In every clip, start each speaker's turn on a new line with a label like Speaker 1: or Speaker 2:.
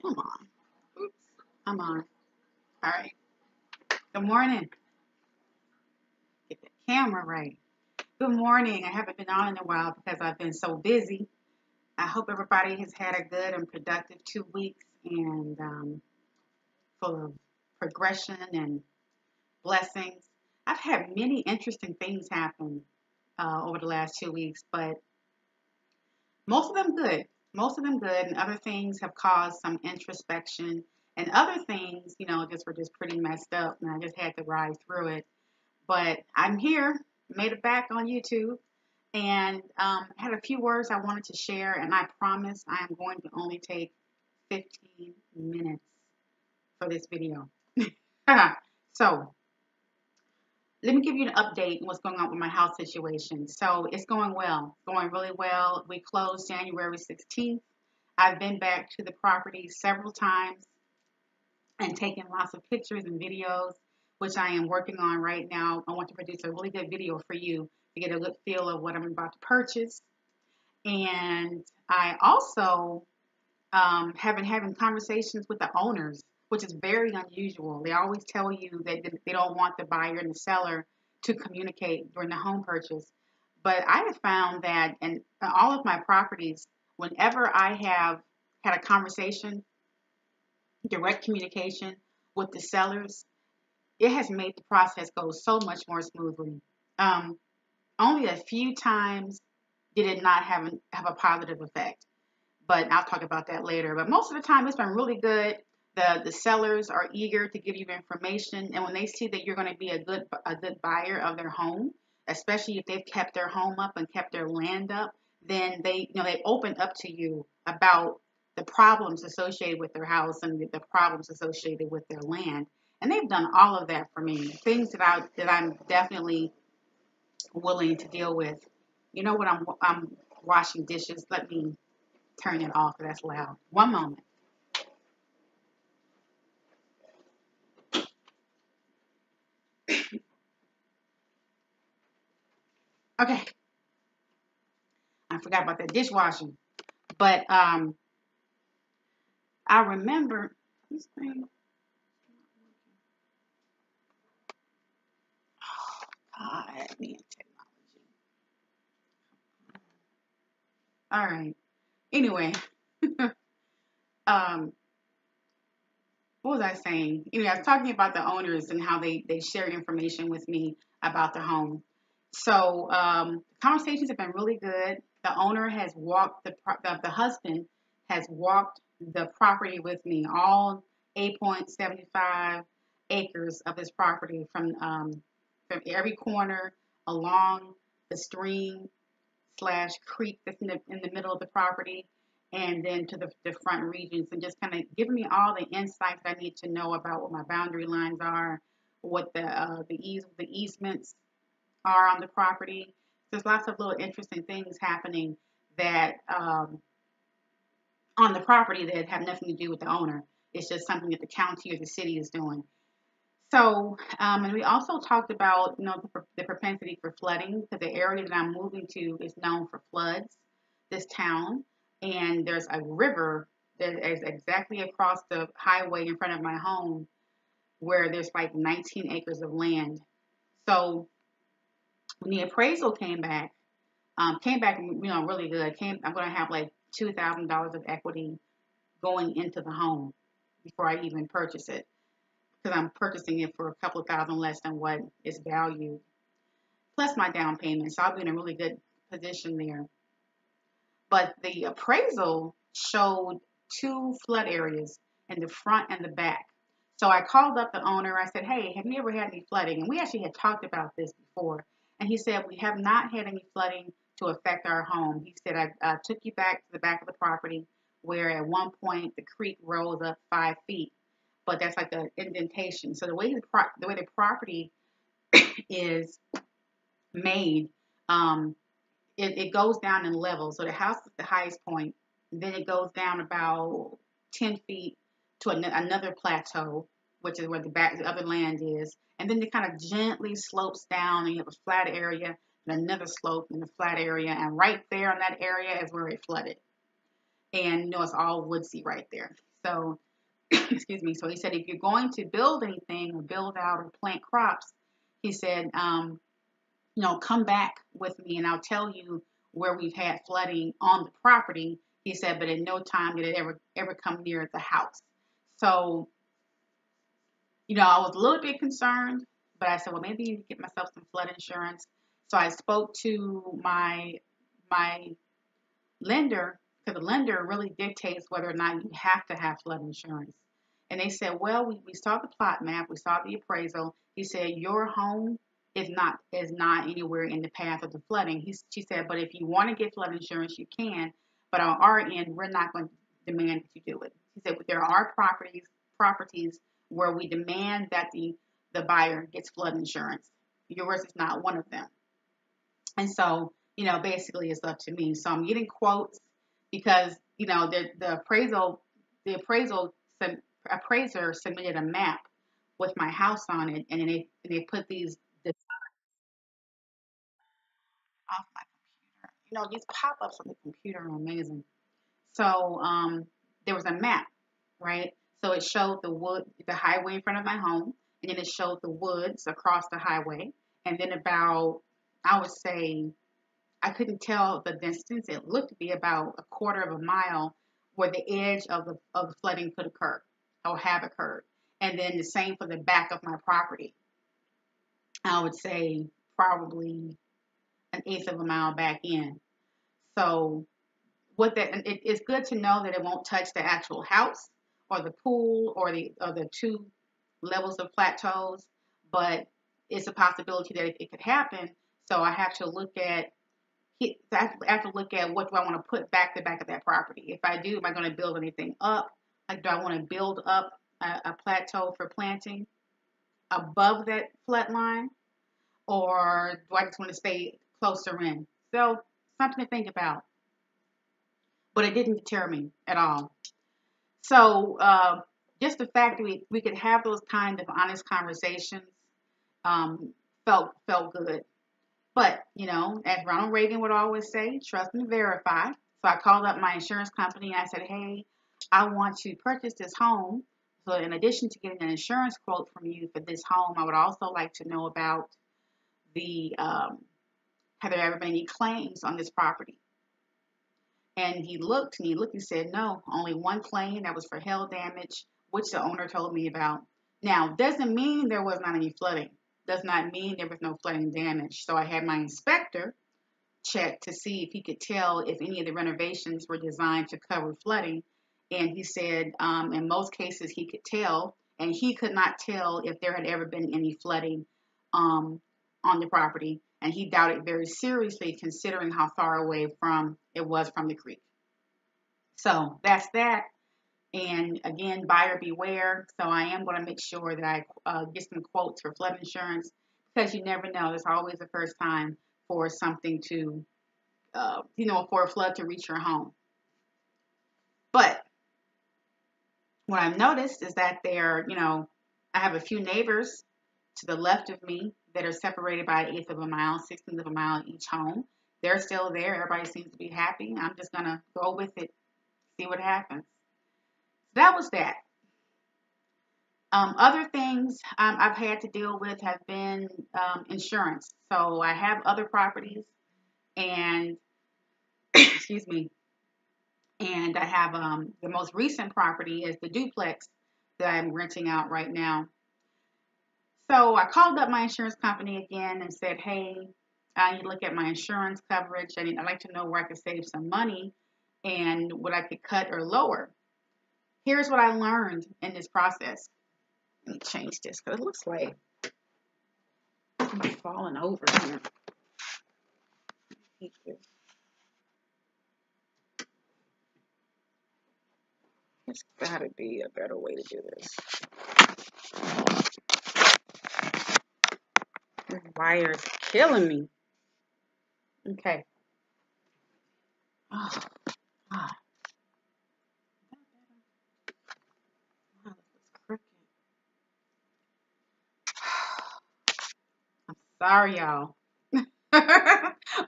Speaker 1: Come on. Oops. I'm on. All right. Good morning. Get the camera right. Good morning. I haven't been on in a while because I've been so busy. I hope everybody has had a good and productive 2 weeks and full of progression and blessings. I've had many interesting things happen over the last 2 weeks, but most of them good. Most of them good, and other things have caused some introspection, and other things, just were just pretty messed up, and I just had to ride through it. But I'm here, made it back on YouTube, and had a few words I wanted to share, and I promise I am going to only take 15 minutes for this video. So, let me give you an update on what's going on with my house situation. So it's going well, going really well. We closed January 16th. I've been back to the property several times and taken lots of pictures and videos, which I am working on right now. I want to produce a really good video for you to get a good feel of what I'm about to purchase. And I also have been having conversations with the owners, which is very unusual. They always tell you that they don't want the buyer and the seller to communicate during the home purchase. But I have found that in all of my properties, whenever I have had a conversation, direct communication with the sellers, it has made the process go so much more smoothly. Um, Only a few times did it not have a positive effect, but I'll talk about that later. But most of the time, it's been really good. The sellers are eager to give you information, and when they see that you're going to be a good buyer of their home, especially if they've kept their home up and kept their land up, then they open up to you about the problems associated with their house and the problems associated with their land. And they've done all of that for me. Things that I'm definitely willing to deal with. You know what? I'm washing dishes. Let me turn it off. That's loud. One moment. Okay. I forgot about that dishwashing. But I remember this thing. Oh God, me and technology. All right. Anyway, um, what was I saying? Anyway, I was talking about the owners and how they shared information with me about the home. So conversations have been really good. The owner has walked the husband has walked the property with me, all 8.75 acres of this property from every corner along the stream slash creek that's in the middle of the property, and then to the front regions, and just kind of giving me all the insights I need to know about what my boundary lines are, what the easements are on the property. There's lots of little interesting things happening that on the property that have nothing to do with the owner. It's just something that the county or the city is doing. So, and we also talked about, the propensity for flooding, because the area that I'm moving to is known for floods, this town. And there's a river that is exactly across the highway in front of my home where there's like 19 acres of land. So when the appraisal came back, really good. I'm going to have like $2,000 of equity going into the home before I even purchase it, because I'm purchasing it for a couple of thousand less than what it's valued, plus my down payment. So I'll be in a really good position there. But the appraisal showed two flood areas in the front and the back. So I called up the owner. I said, hey, have you ever had any flooding? And we actually had talked about this before. And he said, we have not had any flooding to affect our home. He said, I took you back to the back of the property where at one point the creek rose up 5 feet. But that's like an indentation. So the way the property is made, it goes down in levels. So the house is the highest point. Then it goes down about 10 feet to another plateau, which is where the other land is. And then it kind of gently slopes down, and you have a flat area and another slope in the flat area. And right there in that area is where it flooded. And it's all woodsy right there. So, excuse me. So he said, if you're going to build anything or build out or plant crops, he said, come back with me and I'll tell you where we've had flooding on the property. He said, but in no time did it ever come near the house. So, I was a little bit concerned, but I said, well, maybe I need to get myself some flood insurance. So I spoke to my lender, because the lender really dictates whether or not you have to have flood insurance. And they said, well, we saw the plot map, we saw the appraisal. He said, your home is not anywhere in the path of the flooding. She said, but if you want to get flood insurance, you can. But on our end, we're not going to demand that you do it. He said, but there are properties where we demand that the buyer gets flood insurance. Yours is not one of them. And so, basically it's up to me. So I'm getting quotes because, the appraiser submitted a map with my house on it, and then they put these off my computer. These pop-ups on the computer are amazing. So there was a map, right? So it showed the highway in front of my home, and then it showed the woods across the highway, and then about, I would say, I couldn't tell the distance. It looked to be about a quarter of a mile where the edge of the flooding could occur or have occurred. And then the same for the back of my property. I would say probably an eighth of a mile back in. So it's good to know that it won't touch the actual house or the pool or the two levels of plateaus, but it's a possibility that it could happen. So I have to look at I have to look at what do I want to put back the back of that property. If I do, am I going to build anything up? Like, do I want to build up a plateau for planting above that flood line? Or do I just want to stay closer in? So, something to think about. But it didn't deter me at all. So, just the fact that we could have those kind of honest conversations felt good. But, as Ronald Reagan would always say, trust and verify. So I called up my insurance company and I said, hey, I want to purchase this home. So in addition to getting an insurance quote from you for this home, I would also like to know about have there ever been any claims on this property? And he looked and said, no, only one claim that was for hail damage, which the owner told me about. Now, doesn't mean there was not any flooding. Does not mean there was no flooding damage. So I had my inspector check to see if he could tell if any of the renovations were designed to cover flooding. And he said in most cases he could tell, and he could not tell if there had ever been any flooding on the property. And he doubted very seriously considering how far away it was from the creek. So that's that. And again, buyer beware. So I am going to make sure that I get some quotes for flood insurance because you never know. There's always a first time for something to, for a flood to reach your home. But what I've noticed is that I have a few neighbors to the left of me that are separated by an eighth of a mile, 16th of a mile each home. They're still there. Everybody seems to be happy. I'm just going to go with it, see what happens. That was that. Other things I've had to deal with have been insurance. So I have other properties, and excuse me, and I have the most recent property is the duplex that I'm renting out right now. So I called up my insurance company again and said, hey, I need to look at my insurance coverage. I'd like to know where I could save some money and what I could cut or lower. Here's what I learned in this process. Let me change this because it looks like I'm falling over here. There's got to be a better way to do this. This wire is killing me. Okay. Oh, God. Wow, this is crooked. I'm sorry, y'all.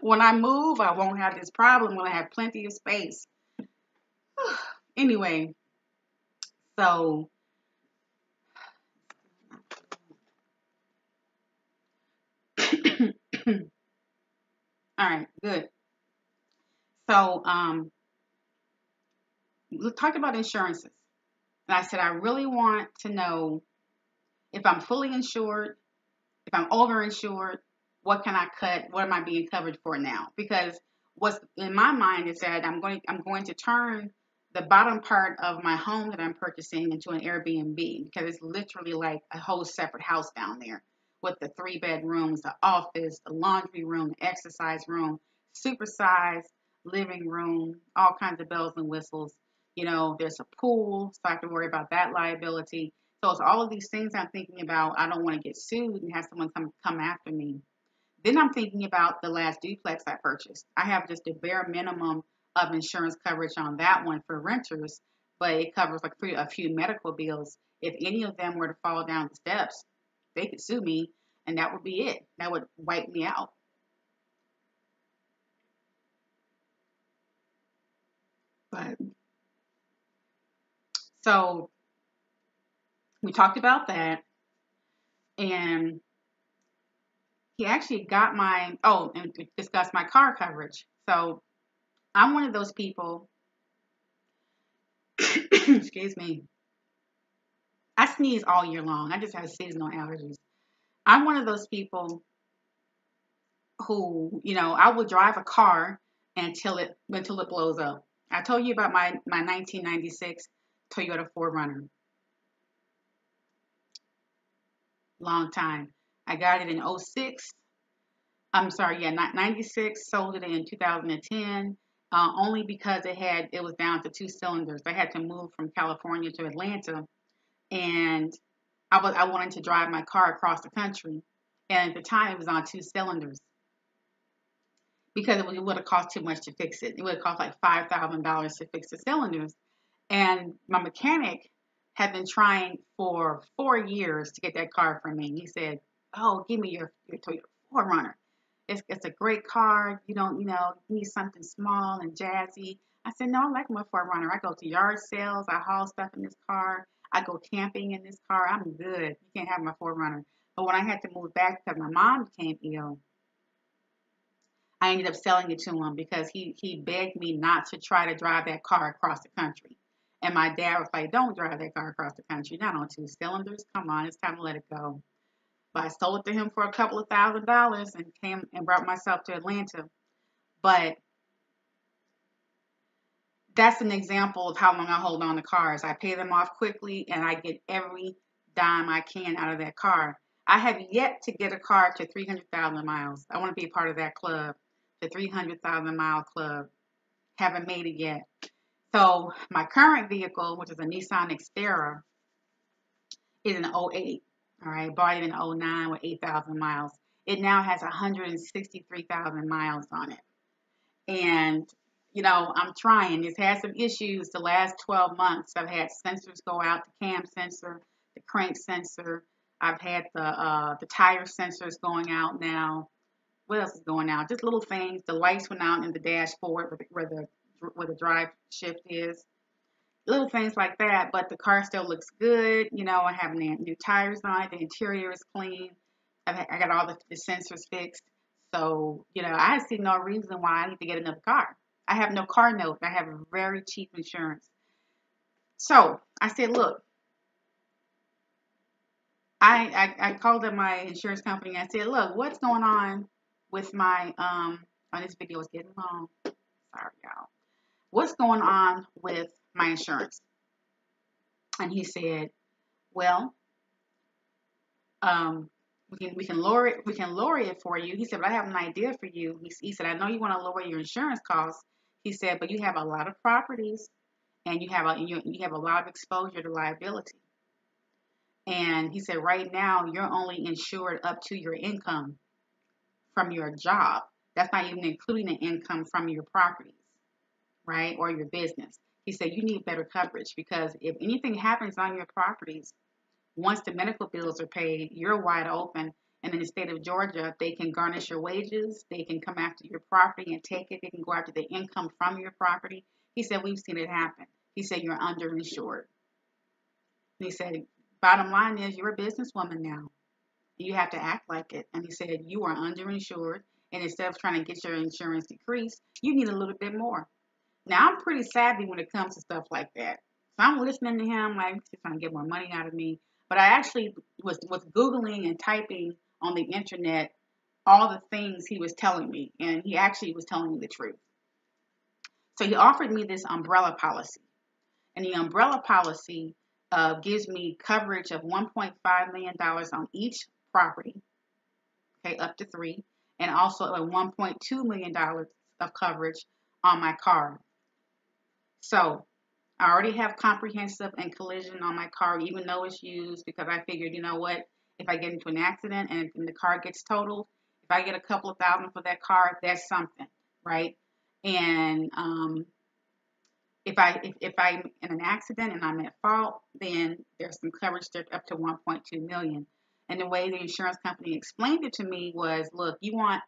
Speaker 1: When I move, I won't have this problem when I have plenty of space. Anyway, So, all right, good. So, we talked about insurances. And I said, I really want to know if I'm fully insured, if I'm overinsured, what can I cut? What am I being covered for now? Because what's in my mind is that I'm going to turn the bottom part of my home that I'm purchasing into an Airbnb because it's literally like a whole separate house down there with the 3 bedrooms, the office, the laundry room, the exercise room, supersized living room, all kinds of bells and whistles. There's a pool, so I have to worry about that liability. So it's all of these things I'm thinking about. I don't want to get sued and have someone come after me. Then I'm thinking about the last duplex I purchased. I have just a bare minimum of insurance coverage on that one for renters, but it covers like a few medical bills. If any of them were to fall down the steps, they could sue me, and that would be it. That would wipe me out. But so we talked about that, and he actually got and discussed my car coverage. So I'm one of those people, excuse me, I sneeze all year long. I just have seasonal allergies. I'm one of those people who, I will drive a car until it blows up. I told you about my 1996 Toyota 4Runner. Long time. I got it in '06. I'm sorry, yeah, not 96. Sold it in 2010. Only because it was down to 2 cylinders. I had to move from California to Atlanta, and I wanted to drive my car across the country, and at the time it was on 2 cylinders because it would have cost too much to fix it. It would have cost like $5,000 to fix the cylinders, and my mechanic had been trying for 4 years to get that car from me. He said, "Oh, give me your Toyota 4Runner. It's a great car. You don't, you need something small and jazzy." I said, "No, I like my 4Runner. I go to yard sales. I haul stuff in this car. I go camping in this car. I'm good. You can't have my 4Runner." But when I had to move back because my mom became ill, I ended up selling it to him because he begged me not to try to drive that car across the country. And my dad was like, "Don't drive that car across the country. Not on 2 cylinders. Come on, it's time to let it go." But I sold it to him for a couple of $1,000s and came and brought myself to Atlanta. But that's an example of how long I hold on to cars. I pay them off quickly and I get every dime I can out of that car. I have yet to get a car to 300,000 miles. I want to be a part of that club, the 300,000 mile club. Haven't made it yet. So my current vehicle, which is a Nissan Xterra, is an '08. All right, bought it in '09 with 8,000 miles. It now has 163,000 miles on it. And, I'm trying. It's had some issues the last 12 months. I've had sensors go out, the cam sensor, the crank sensor. I've had the tire sensors going out now. What else is going out? Just little things. The lights went out in the dashboard where the drive shift is. Little things like that, but the car still looks good. I have new tires on it. The interior is clean. I got all the sensors fixed. So, I see no reason why I need to get another car. I have no car note. I have very cheap insurance. So I said, look, I called up my insurance company. I said, look, what's going on with my, this video is getting long. Sorry, y'all. What's going on with my insurance? And he said, well, we can lower it for you. He said, but I have an idea for you. He said, I know you want to lower your insurance costs. He said, but you have a lot of properties and you have a lot of exposure to liability. And he said, right now you're only insured up to your income from your job. That's not even including the income from your properties, right? Or your business. He said, you need better coverage because if anything happens on your properties, once the medical bills are paid, you're wide open. And in the state of Georgia, they can garnish your wages. They can come after your property and take it. They can go after the income from your property. He said, we've seen it happen. He said, you're underinsured. And he said, bottom line is you're a businesswoman now. You have to act like it. And he said, you are underinsured. And instead of trying to get your insurance decreased, you need a little bit more. Now, I'm pretty savvy when it comes to stuff like that. So I'm listening to him, like, he's trying to get more money out of me. But I actually was Googling and typing on the internet all the things he was telling me. And he actually was telling me the truth. So he offered me this umbrella policy. And the umbrella policy gives me coverage of $1.5 million on each property, okay, up to three, and also a $1.2 million of coverage on my car. So I already have comprehensive and collision on my car, even though it's used, because I figured, you know what, if I get into an accident and the car gets totaled, if I get a couple of thousand for that car, that's something, right? And if I'm in an accident and I'm at fault, then there's some coverage there up to 1.2 million. And the way the insurance company explained it to me was, look, you want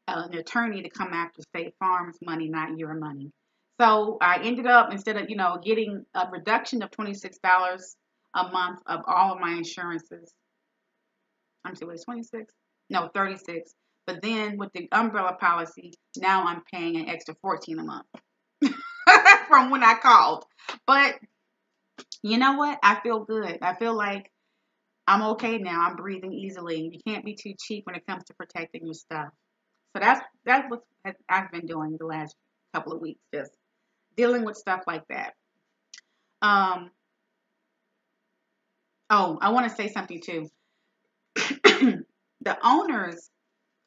Speaker 1: an attorney to come after State Farm's money, not your money. So I ended up, instead of, getting a reduction of $26 a month of all of my insurances. I'm sorry, it's 26? No, 36. But then with the umbrella policy, now I'm paying an extra 14 a month from when I called. But you know what? I feel good. I feel like I'm okay now. I'm breathing easily. You can't be too cheap when it comes to protecting your stuff. So that's what I've been doing the last couple of weeks, just dealing with stuff like that. Um, oh, I want to say something too. The owners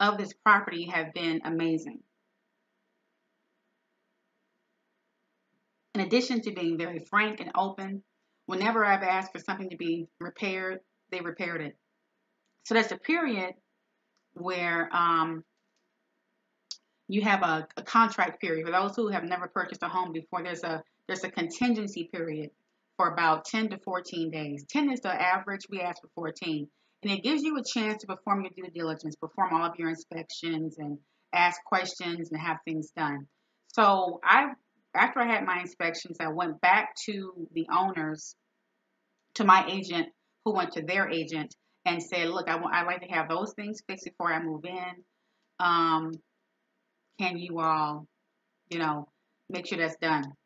Speaker 1: of this property have been amazing. In addition to being very frank and open, whenever I've asked for something to be repaired, they repaired it. So that's a period where you have a contract period. For those who have never purchased a home before, there's a contingency period for about 10 to 14 days. 10 is the average. We ask for 14. And it gives you a chance to perform your due diligence, perform all of your inspections and ask questions and have things done. So after I had my inspections, I went back to the owners, to my agent, who went to their agent and said, look, I'd like to have those things fixed before I move in. Can you all, make sure that's done?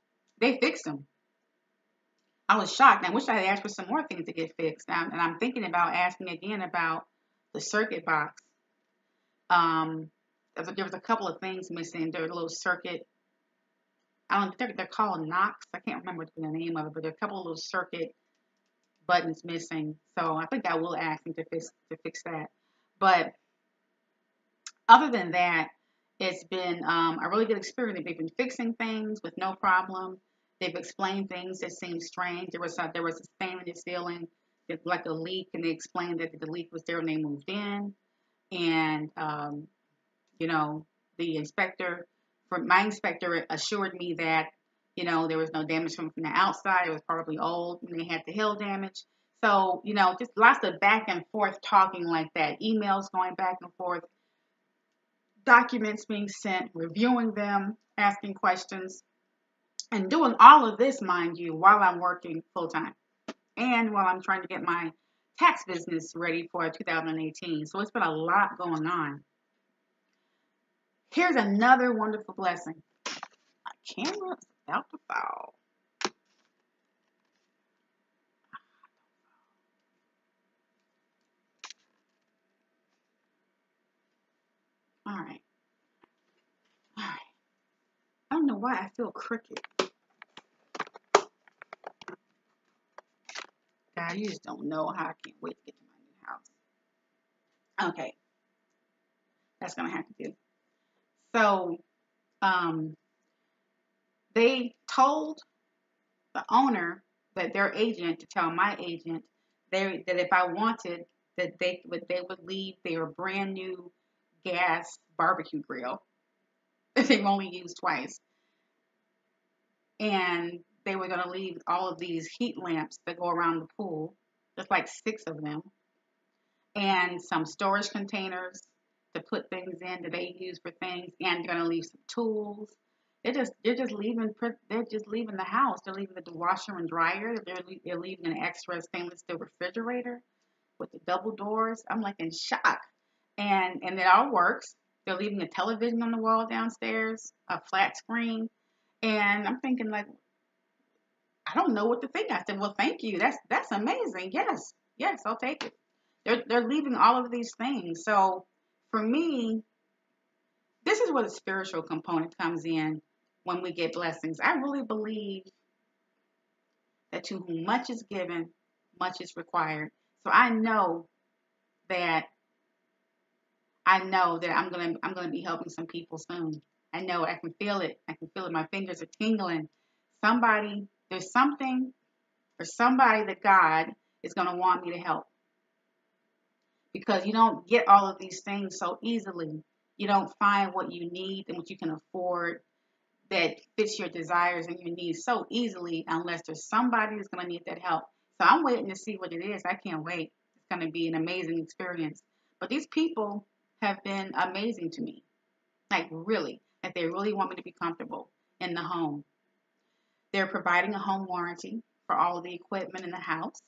Speaker 1: They fixed them. I was shocked. I wish I had asked for some more things to get fixed. And I'm thinking about asking again about the circuit box. There was a couple of things missing. There was a little circuit. I don't think they're called knocks. I can't remember the name of it, but there are a couple of little circuit buttons missing. So I think I will ask them to fix that. But other than that, it's been a really good experience. They've been fixing things with no problem. They've explained things that seemed strange. There was a stain in the ceiling, like a leak, and they explained that the leak was there when they moved in. And the inspector, my inspector, assured me that there was no damage from the outside. It was probably old, and they had the hail damage. So just lots of back and forth talking like that. Emails going back and forth. Documents being sent, reviewing them, asking questions, and doing all of this, mind you, while I'm working full time and while I'm trying to get my tax business ready for 2018. So it's been a lot going on. Here's another wonderful blessing. My camera is about to fall. All right. All right. I don't know why I feel crooked. God, you just don't know how I can't wait to get to my new house. Okay. That's going to have to do. So, they told the owner, that their agent, to tell my agent that if I wanted, that they would leave their brand new gas barbecue grill that they've only used twice, and they were going to leave all of these heat lamps that go around the pool, just like 6 of them, and some storage containers to put things in that they use for things, and they're going to leave some tools. they're just leaving the house. They're leaving the washer and dryer. They're leaving an extra stainless steel refrigerator with the double doors. I'm like in shock. And it all works. They're leaving a television on the wall downstairs, a flat screen. And I'm thinking like, I don't know what to think. I said, well, thank you. That's amazing. Yes. Yes, I'll take it. They're leaving all of these things. So for me, this is where the spiritual component comes in when we get blessings. I really believe that to whom much is given, much is required. So that I know that I'm gonna be helping some people soon. I know it. I can feel it. I can feel it. My fingers are tingling. There's something or somebody that God is gonna want me to help, because you don't get all of these things so easily. You don't find what you need and what you can afford that fits your desires and your needs so easily unless there's somebody that's going to need that help. So I'm waiting to see what it is. I can't wait. It's going to be an amazing experience. But these people have been amazing to me. Like really, like they really want me to be comfortable in the home. They're providing a home warranty for all of the equipment in the house.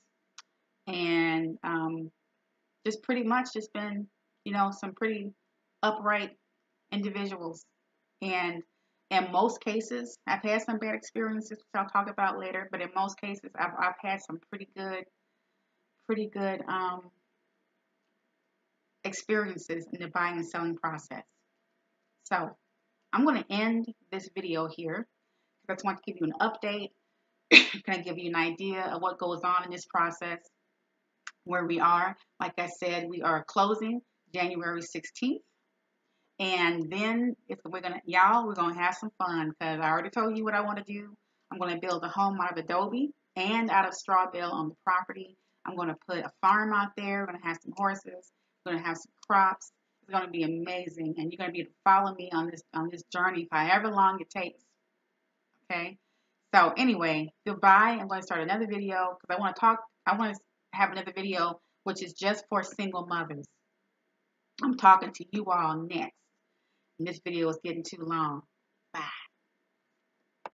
Speaker 1: And just pretty much just been, some pretty upright individuals. And in most cases, I've had some bad experiences, which I'll talk about later. But in most cases, I've had some pretty good experiences in the buying and selling process. So I'm going to end this video here because I just want to give you an update. Kind of give you an idea of what goes on in this process, where we are. Like I said, we are closing January 16th. And then we're gonna have some fun, because I already told you what I want to do. I'm gonna build a home out of adobe and out of straw bale on the property. I'm gonna put a farm out there. We're gonna have some horses. We're gonna have some crops. It's gonna be amazing, and you're gonna be able to follow me on this journey, however long it takes. Okay. So anyway, goodbye. I'm gonna start another video because I want to talk. I want to have another video which is just for single mothers. I'm talking to you all next. And this video is getting too long. Bye.